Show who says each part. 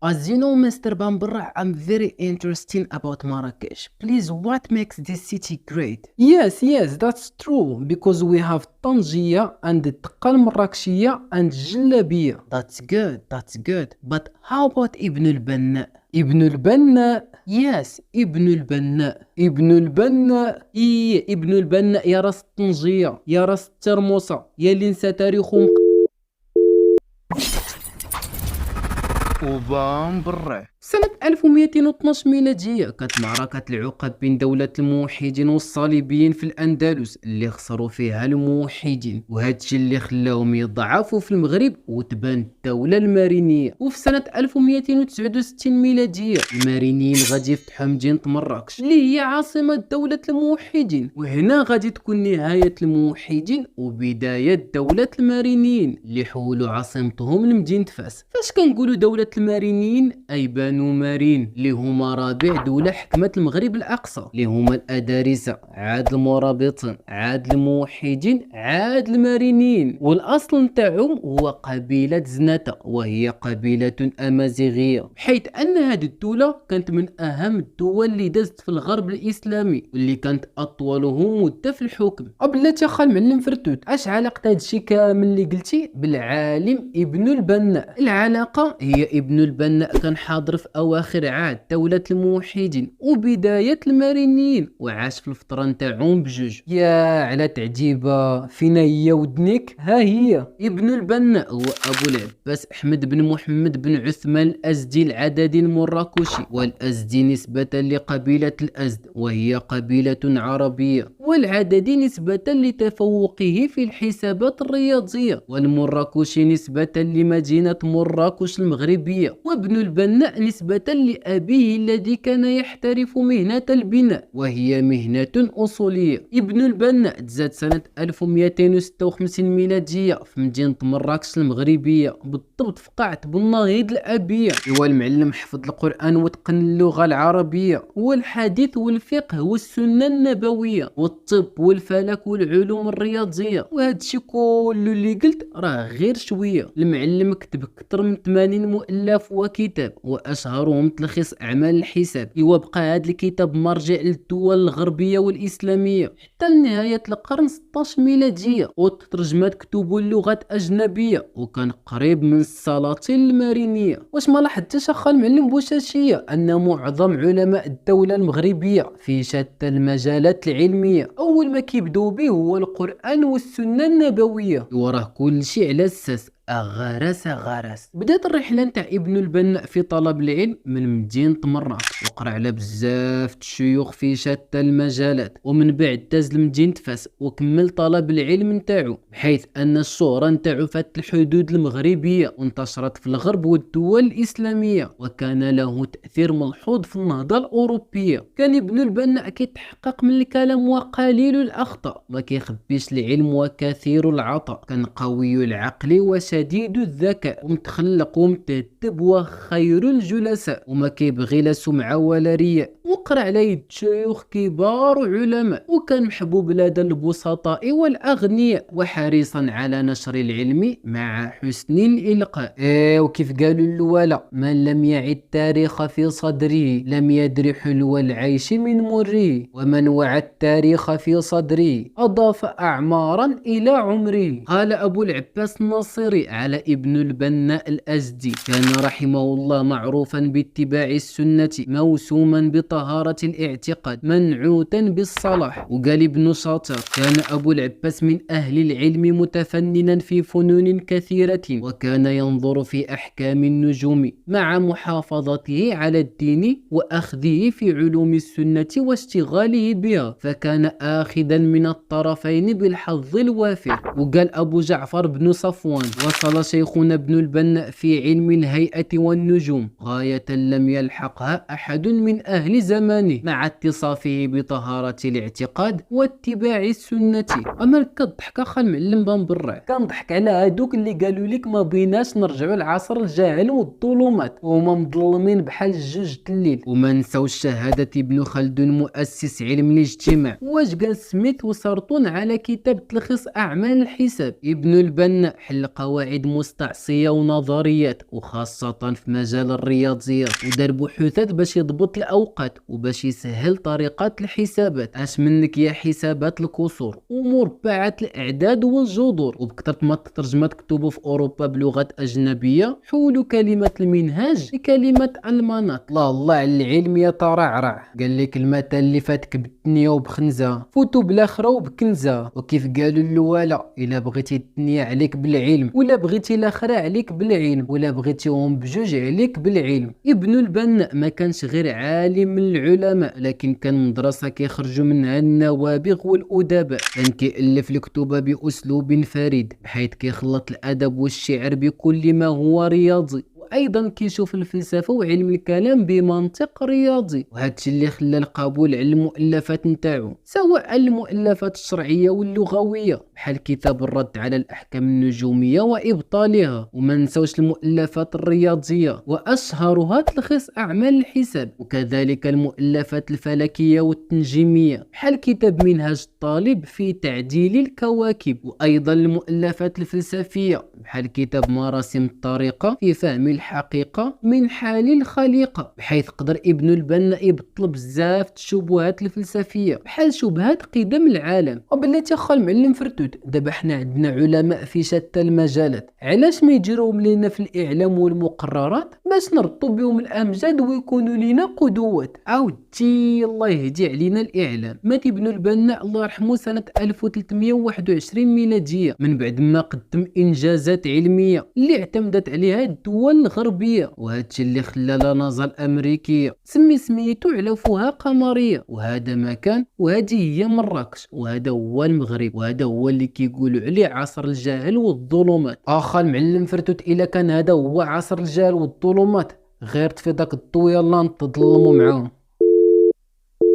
Speaker 1: As you know, Mr. Bambarra, I'm very interested about Marrakesh. Please, what makes this city great?
Speaker 2: Yes, that's true. Because we have Tangier and the Taqal Marrakeshia and Jalabiya.
Speaker 1: That's good. But how about Ibn al-Banna?
Speaker 2: Ibn al-Banna.
Speaker 1: Yes, Ibn al-Banna.
Speaker 2: Ibn al-Banna.
Speaker 1: إيه ابن البناء يا راس طنجية يا راس الترموسة يا اللي نسى تاريخه وبامبرة. سنة 1212 ميلادية كانت معركة العقب بين دولة الموحدين والصليبيين في الأندلس اللي خسروا فيها الموحدين، وهادشي اللي خلاهم يضعفوا في المغرب وتبان الدولة المارينية. وفي سنة 1269 ميلادية المارينيين غادي يفتحوا مدينة مراكش اللي هي عاصمة دولة الموحدين، وهنا غادي تكون نهاية الموحدين وبداية دولة المارينيين اللي حولوا عاصمتهم لمدينة فاس. فاش كنقولوا دولة المارينيين أي بنو مارين اللي هما رابع دولة حكمت المغرب الأقصى، اللي هما الأدارسة عاد المرابطين عاد الموحدين عاد المارينيين، والأصل نتاعهم هو قبيلة زناتة وهي قبيلة أمازيغية، بحيث أن هذه الدولة كانت من أهم الدول اللي دازت في الغرب الإسلامي واللي كانت أطولهم مدة في الحكم.
Speaker 2: بلاتي اخا المعلم فرتوت، اش علاقة هادشي كامل اللي قلتي بالعالم ابن البناء؟
Speaker 1: العلاقة هي ابن البناء كان حاضر في أواخر عهد دولة الموحدين وبداية المارينيين وعاش في الفترة نتاعهم بجوج.
Speaker 2: يا على تعجيبة، فينا هي ودنيك؟ ها هي.
Speaker 1: ابن البناء هو أبو العباس أحمد بن محمد بن عثمان الأزدي العددي المراكشي، والأزدي نسبة لقبيلة الأزد وهي قبيلة عربية، والعددي نسبة لتفوقه في الحسابات الرياضية، والمراكشي نسبة لمدينة مراكش المغربية، وابن البناء نسبة لأبيه الذي كان يحترف مهنة البناء وهي مهنة أصولية. ابن البناء تزاد سنة 1256 ميلادية في مدينة مراكش المغربية، بالضبط في قاعة بالنهيض الأبية. هو المعلم حفظ القرآن واتقن اللغة العربية والحديث والفقه والسنة النبوية والطب والفلك والعلوم الرياضية، وهادشي كله اللي قلت راه غير شوية. المعلم كتب أكثر من 80 مؤلف وكتاب وأشهرهم تلخيص أعمال الحساب، وبقى هذا الكتاب مرجع للدول الغربية والإسلامية حتى لنهاية القرن 16 ميلادية، وترجمات كتبه للغات أجنبية وكان قريب من السلاطين المارينية.
Speaker 2: واش ما لاحظتش اخا المعلم بوشاشية ان معظم علماء الدولة المغربية
Speaker 1: في شتى المجالات العلمية أول ما كيبدو به هو القرآن والسنة النبوية، وراه كل شيء على الساس غرس. بدات الرحله نتاع ابن البناء في طلب العلم من مدينه مراكش، وقرا على بزاف الشيوخ في شتى المجالات، ومن بعد داز لمدينه فاس وكمل طلب العلم نتاعو، بحيث ان الشهره نتاعو فات الحدود المغربيه وانتشرت في الغرب والدول الاسلاميه، وكان له تاثير ملحوظ في النهضه الاوروبيه. كان ابن البناء كيتحقق من الكلام وقليل الاخطاء، ما كيخبيش العلم وكثير العطاء، كان قوي العقل شديد الذكاء ومتخلق ومتهذب وخير الجلساء، وما كيبغي لا سمعة ولا رياء، وقرا على يد شيوخ كبار وعلماء، وكان محبوب لدى البسطاء والأغنياء وحريصا على نشر العلم مع حسن الإلقاء.
Speaker 2: وكيف قالوا الولا، من لم يعد التاريخ في صدره لم يدر حلو العيش من مره، ومن وعى التاريخ في صدره أضاف أعمارا إلى عمره.
Speaker 1: قال أبو العباس الناصري على ابن البناء الأزدي: كان رحمه الله معروفا باتباع السنة، موسوما بطهارة الاعتقاد، منعوتا بالصلاح. وقال ابن شاطر: كان أبو العباس من أهل العلم متفننا في فنون كثيرة، وكان ينظر في أحكام النجوم مع محافظته على الدين وأخذه في علوم السنة واشتغاله بها، فكان آخذا من الطرفين بالحظ الوافر. وقال أبو جعفر بن صفوان: وصل شيخنا ابن البناء في علم الهيئة والنجوم غاية لم يلحقها أحد من أهل زمانه مع اتصافه بطهارة الاعتقاد واتباع السنة. أما كضحك أخا المعلم بنبرع؟
Speaker 2: كنضحك على هادوك اللي قالوا لك ما بيناش نرجعوا لعصر الجهل والظلمات وهما مظلمين بحال الجوج الليل.
Speaker 1: وما نساوش شهادة ابن خلدون مؤسس علم الاجتماع. واش قال سميث وسرطون على كتاب تلخيص أعمال الحساب؟ ابن البنا حل قواعد مستعصية ونظريات وخاصة في مجال الرياضيات، ودار بحوثات باش يضبط الأوقات وباش يسهل طريقات الحسابات. اش منك يا حسابات الكسور ومربعات الأعداد والجذور. وبكثرة ما الترجمات كتبوا في أوروبا بلغات أجنبية حولوا كلمة المنهاج لكلمة المناط.
Speaker 2: الله على العلم يا ترعرع.
Speaker 1: قال لك المثل اللي فاتك بالدنيا وبخنزة
Speaker 2: فوتوا بالاخره وبكنزه.
Speaker 1: وكيف قالوا اللواله، الا بغيتي الدنيا عليك بالعلم
Speaker 2: ولا بغيتي الاخره عليك بالعلم
Speaker 1: ولا بغيتيهم بجوج عليك بالعلم. ابن البنا ما كانش غير عالم من العلماء، لكن كان مدرسة كيخرجوا منها النوابغ والأدباء. كان كيألف الكتب بأسلوب فريد بحيث كيخلط الأدب والشعر بكل ما هو رياضي، وايضا كيشوف الفلسفه وعلم الكلام بمنطق رياضي. وهادشي اللي خلى القبول على المؤلفات نتاعو، سواء المؤلفات الشرعيه واللغويه بحال كتاب الرد على الاحكام النجوميه وابطالها. وما نساوش المؤلفات الرياضيه واشهرها تلخيص اعمال الحساب، وكذلك المؤلفات الفلكيه والتنجيميه بحال كتاب منهاج الطالب في تعديل الكواكب، وايضا المؤلفات الفلسفيه بحال كتاب مراسم الطريقه في فهم الحقيقة من حال الخليقة، بحيث قدر ابن البنا يبطل بزاف الشبهات الفلسفية بحال شبهات قدم العالم.
Speaker 2: وبلاتي اخا المعلم فرتوت، دابا حنا عندنا علماء في شتى المجالات، علاش ما يجروهم لينا في الاعلام والمقررات باش نربطوا بهم الامجاد ويكونوا لينا قدوات؟
Speaker 1: عاودتي الله يهدي علينا الاعلام. مات ابن البنا الله يرحمه سنة 1321 ميلادية، من بعد ما قدم انجازات علمية اللي اعتمدت عليها الدول الغربية، وهادشي اللي خلى لا نازا الامريكيه سميتو على فوهة قمريه. وهذا مكان وهذه هي مراكش، وهذا هو المغرب، وهذا هو اللي كيقولوا عليه عصر الجهل والظلمات.
Speaker 2: اخا المعلم فرتوت، الا كان هذا هو عصر الجهل والظلمات غير طفي داك الضو يلا نتظلموا معاهم.